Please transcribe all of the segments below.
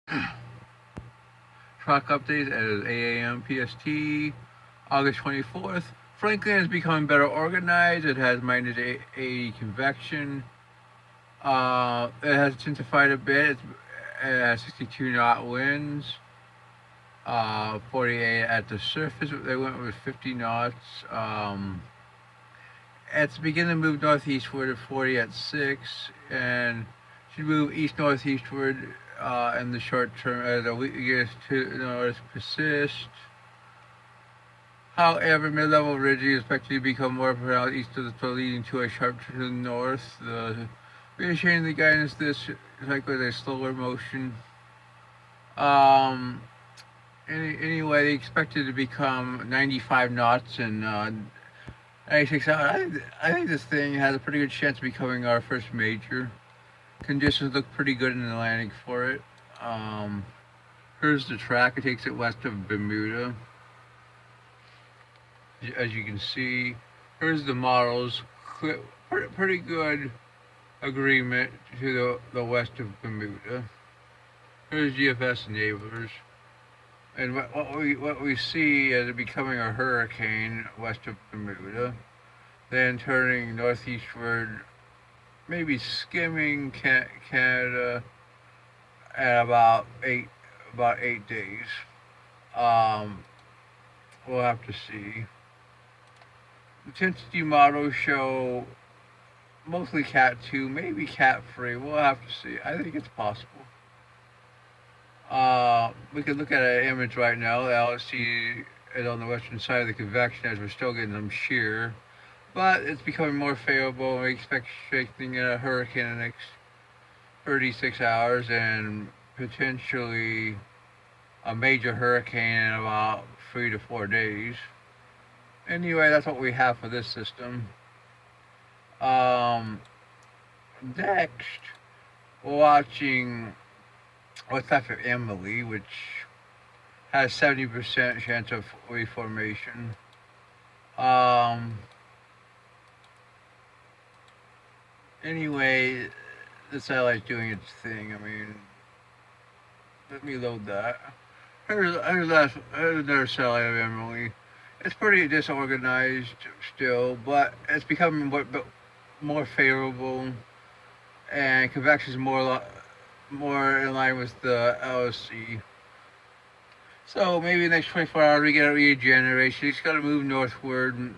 Track updates at 8 a.m. PST, August 24th. Franklin is becoming better organized. It has minus 80 convection. It has intensified a bit. It has 62 knot winds. 48 at the surface. They went with 50 knots. It's beginning to move northeastward at 40 at 6, and should move east northeastward in the short term as the weakness to the north persists. However, mid-level ridges is expected to become more pronounced east of the throat, leading to a sharp turn to the north. The reassuring the guidance this cycle is a slower motion. Um, anyway, they expected to become 95 knots in 96 hours. I think this thing has a pretty good chance of becoming our first major. Conditions look pretty good in the Atlantic for it. Um, Here's the track. It takes it west of Bermuda. As you can see, here's the models. Pretty good agreement to the west of Bermuda. Here's GFS enablers. And what we see as it becoming a hurricane west of Bermuda, then turning northeastward, maybe skimming Canada at about 8 days. Um, we'll have to see. The intensity models show mostly Cat 2, maybe Cat 3. We'll have to see. I think it's possible. We could look at an image right now. The LSC is on the western side of the convection as we're still getting some shear. But it's becoming more favorable. We expect strengthening in a hurricane in the next 36 hours and potentially a major hurricane in about 3 to 4 days. Anyway, that's what we have for this system. Um, Next, we're watching what's after Emily, which has 70% chance of reformation. Um, anyway, the satellite's doing its thing. I mean, let me load that. Here's another satellite of Emily. It's pretty disorganized still, but it's becoming more favorable, and convection is more in line with the LSC. So maybe the next 24 hours we get a regeneration. It's got to move northward.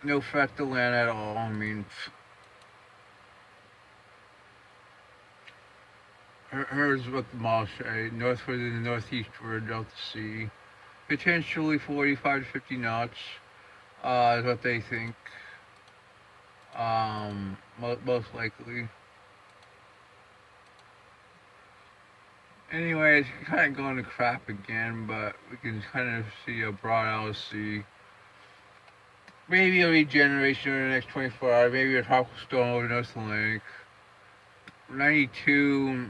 No threat to land at all. I mean, here's what the models say. Northward and northeastward, Delta C. Potentially 45 to 50 knots is what they think. Most likely. Anyway, it's kind of going to crap again, but we can kind of see a broad LSC. Maybe a regeneration in the next 24 hours. Maybe a tropical storm over North Atlantic. 92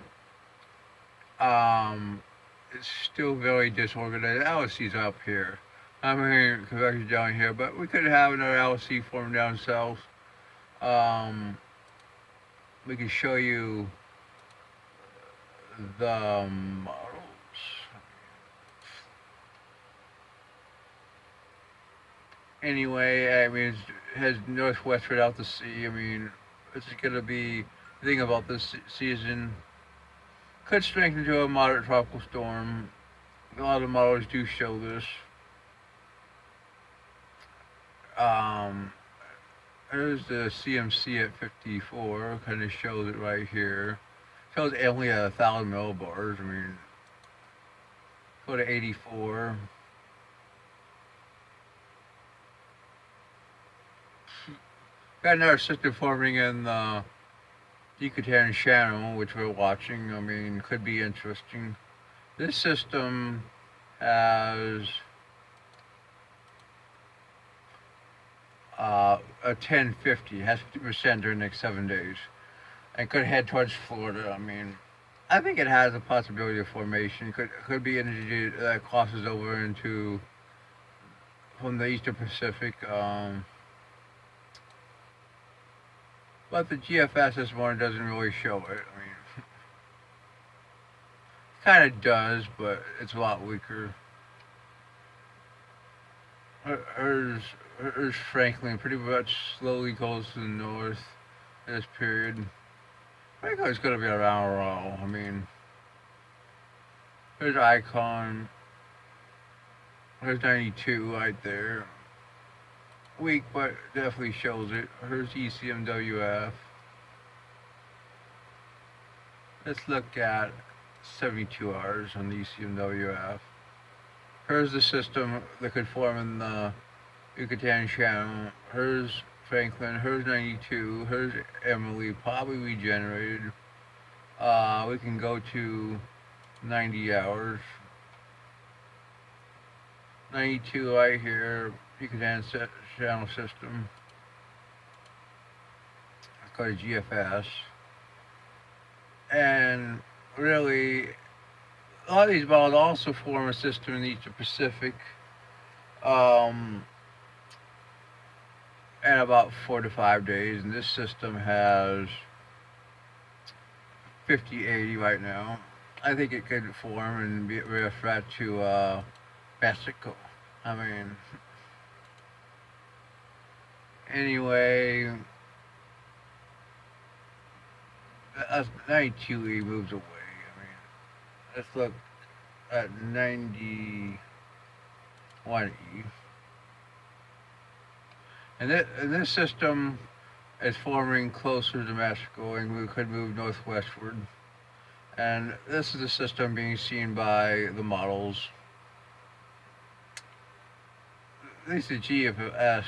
it's still very disorganized. LSC's up here. I'm hearing convection down here, but we could have another LSC form down south. Um, we can show you the models. Anyway, I mean, it has northwestward out to sea. I mean, this is going to be the thing about this season. Could strengthen to a moderate tropical storm. A lot of models do show this. Um, There's the CMC at 54. Kind of shows it right here. Shows only 1,000 millibars. I mean, go to 84. Got another system forming in the Yucatan Channel, which we're watching. I mean, could be interesting. This system has a 1050, has 50% during the next 7 days, and could head towards Florida. I mean, I think it has a possibility of formation. Could be energy that crosses over into from the Eastern Pacific. But the GFS this morning doesn't really show it. I mean, Kind of does, but it's a lot weaker. Hers, hers Franklin pretty much slowly goes to the north in this period. I think it's going to be around Raw. I mean, here's Icon. Here's 92 right there. Weak, but definitely shows it. Here's ECMWF. Let's look at 72 hours on the ECMWF. Here's the system that could form in the Yucatan Channel. Here's Franklin. Here's 92. Here's Emily, probably regenerated. We can go to 90 hours. 92 right here, Yucatan Channel system. It's called GFS. And really, a lot of these balls also form a system in the Eastern Pacific. In about 4 to 5 days, and this system has 50-80 right now. I think it could form and be a threat to Mexico. I mean, anyway, 92E moves away. I mean, let's look at 91E. And this system is forming closer to Mexico and we could move northwestward. And this is the system being seen by the models. At least the GFS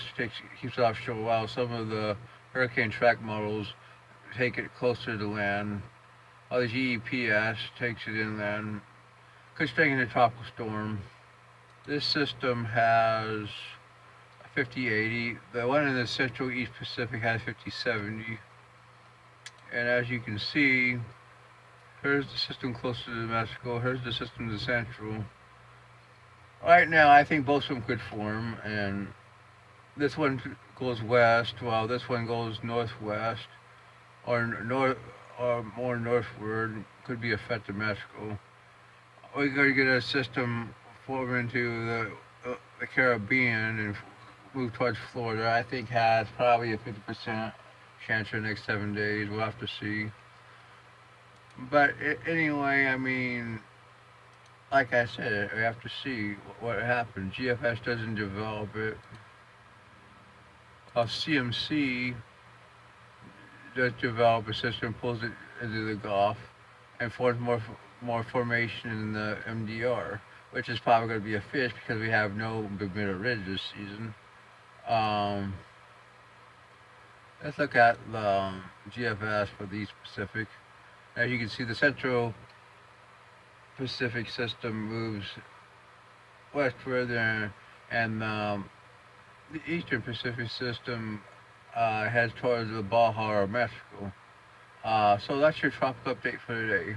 keeps it offshore, while some of the hurricane track models take it closer to land. While the GEPS takes it inland. Could strengthen a tropical storm. This system has 50-80. The one in the Central East Pacific has 50-70. And as you can see, here's the system closer to Mexico. Here's the system to Central. Right now, I think both of them could form, and this one goes west, while this one goes northwest, or north, or more northward. Could be affected Mexico. We're going to get a system form into the Caribbean and move towards Florida. I think has probably a 50% chance for the next 7 days. We'll have to see. But anyway, I mean, like I said, we have to see what happens. GFS doesn't develop it. CMC does develop a system, pulls it into the Gulf, and forms more formation in the MDR, which is probably going to be a fish because we have no Bermuda Ridge this season. Let's look at the GFS for the East Pacific. As you can see, the Central Pacific system moves westward, and the Eastern Pacific system heads towards the Baja or Mexico. So that's your tropical update for today.